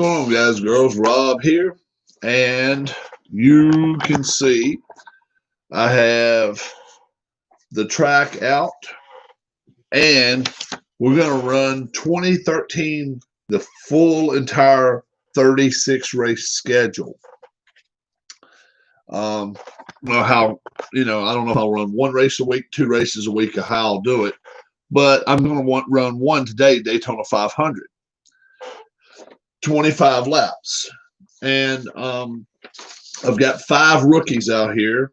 going on, guys, girls? Rob here, and you can see I have the track out, and we're going to run 2013, the full entire 36 race schedule. I don't know how, I don't know if I'll run one race a week, 2 races a week, or how I'll do it, but I'm going to run one today, Daytona 500. 25 laps, and I've got 5 rookies out here,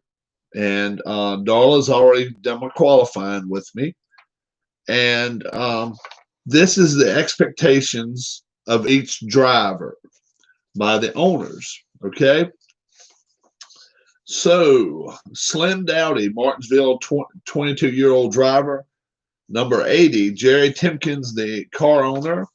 and Darla's already done my qualifying with me, and this is the expectations of each driver by the owners. Okay, so Slim Dowdy, Martinsville, 22-year-old driver. Number 80, Jerry Timkins, the car owner,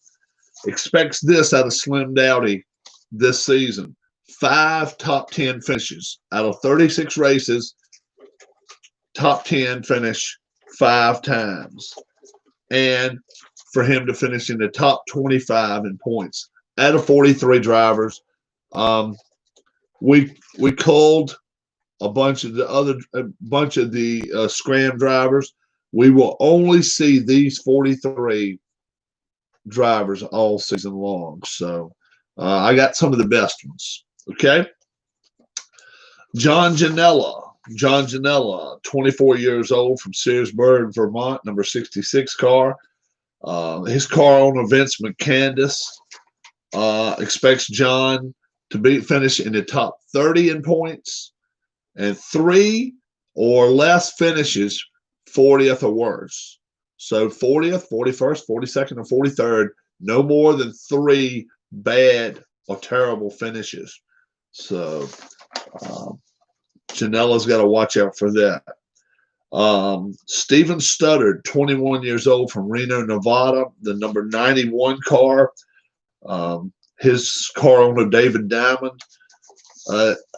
expects this out of Slim Dowdy this season: 5 top 10 finishes out of 36 races. Top 10 finish 5 times, and for him to finish in the top 25 in points out of 43 drivers. We culled a bunch of the Scram drivers. We will only see these 43 drivers all season long. So I got some of the best ones. Okay. John Janela, 24 years old, from Searsburg, Vermont, number 66 car. His car owner, Vince McCandless, expects John to finish in the top 30 in points, and 3 or less finishes 40th or worse. So 40th, 41st, 42nd, or 43rd, no more than 3 bad or terrible finishes. So Janela's got to watch out for that. Steven Studdard, 21 years old, from Reno, Nevada, the number 91 car. His car owner, David Diamond.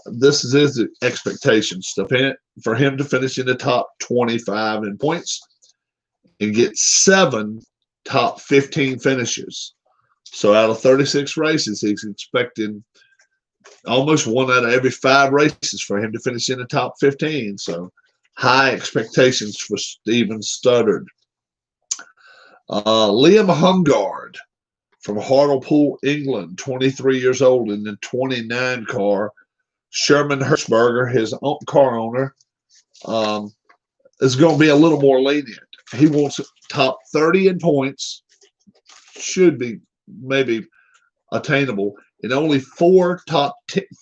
This is his expectations for him to finish in the top 25 in points and get 7 top 15 finishes. So out of 36 races, he's expecting almost 1 out of every 5 races for him to finish in the top 15. So high expectations for Steven Studdard. Liam Hungard, from Hartlepool, England, 23 years old, in the 29 car. Sherman Hershberger, his car owner, is going to be a little more lenient. He wants top 30 in points, should be maybe attainable, and only 4 top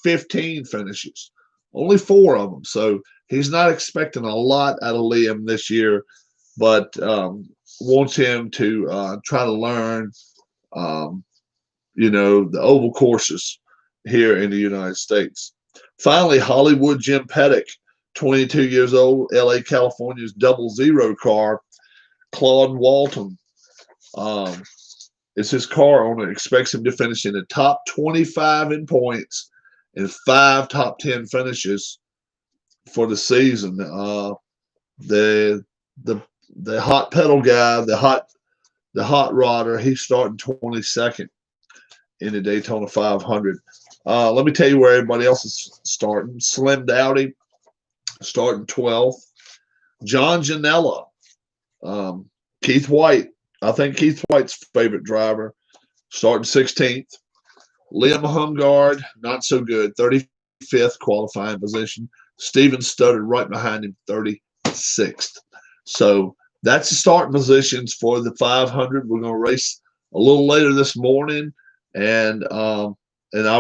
15 finishes. Only 4 of them. So he's not expecting a lot out of Liam this year, but wants him to try to learn, the oval courses here in the United States. Finally, Hollywood Jim Pettick, 22 years old, LA, California's 00 car. Claude Walton is his car owner, expects him to finish in the top 25 in points and 5 top 10 finishes for the season. The hot pedal guy, the hot rodder, he's starting 22nd in the Daytona 500. Let me tell you where everybody else is starting. Slim Dowdy starting 12th. John Janela, Keith White, I think Keith White's favorite driver, starting 16th. Liam Hungard, not so good, 35th qualifying position. Steven Studdard right behind him, 36th. So that's the starting positions for the 500. We're going to race a little later this morning, and I'll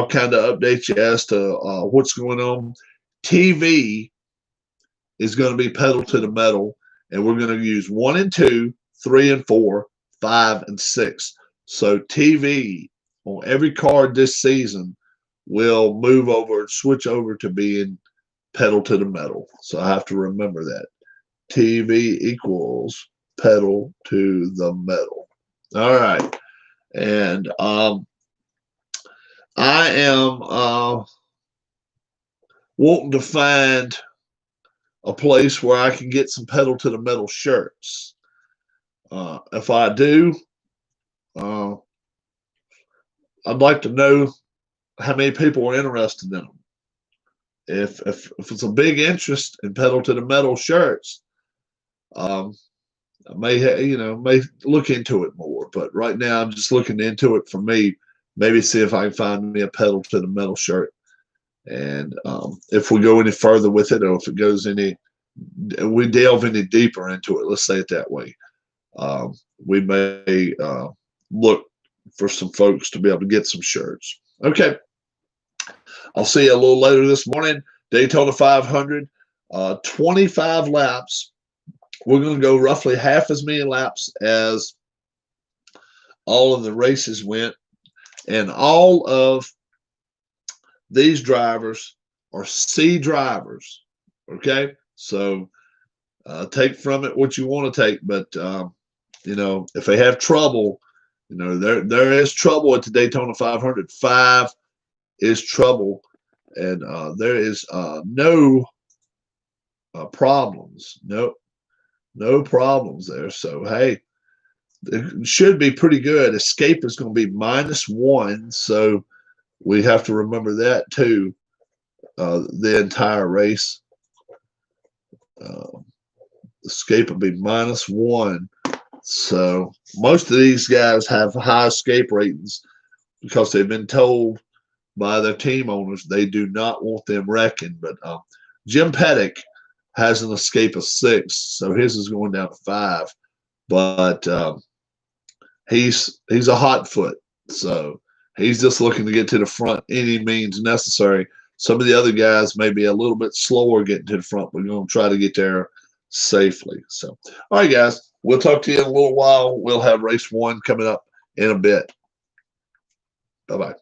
kind of update you as to what's going on. TV is going to be pedal to the metal, and we're going to use 1 and 2, 3 and 4, 5 and 6. So TV on every card this season will move over and switch over to being pedal to the metal. So I have to remember that. TV equals pedal to the metal. All right. And I am wanting to find a place where I can get some pedal to the metal shirts. If I do, I'd like to know how many people are interested in them. If it's a big interest in pedal to the metal shirts, I may look into it more. But right now, I'm just looking into it for me. Maybe see if I can find me a pedal to the metal shirt. And if we go any further with it, or if it goes we delve any deeper into it, let's say it that way, we may look for some folks to be able to get some shirts. Okay. I'll see you a little later this morning. Daytona 500, 25 laps. We're going to go roughly half as many laps as all of the races went. And all of these drivers are C drivers. Okay. So take from it what you want to take. But, if they have trouble, there is trouble at the Daytona 500. 5 is trouble. And there is no problems. No problems there. So, hey, it should be pretty good. Escape is going to be -1. So we have to remember that too. The entire race. Escape will be -1. So most of these guys have high escape ratings because they've been told by their team owners they do not want them wrecking. But Jim Pettick has an escape of 6, so his is going down to 5. But he's a hot foot, so he's just looking to get to the front any means necessary. Some of the other guys may be a little bit slower getting to the front, but we're going to try to get there safely. So, all right, guys, we'll talk to you in a little while. We'll have race 1 coming up in a bit. Bye-bye.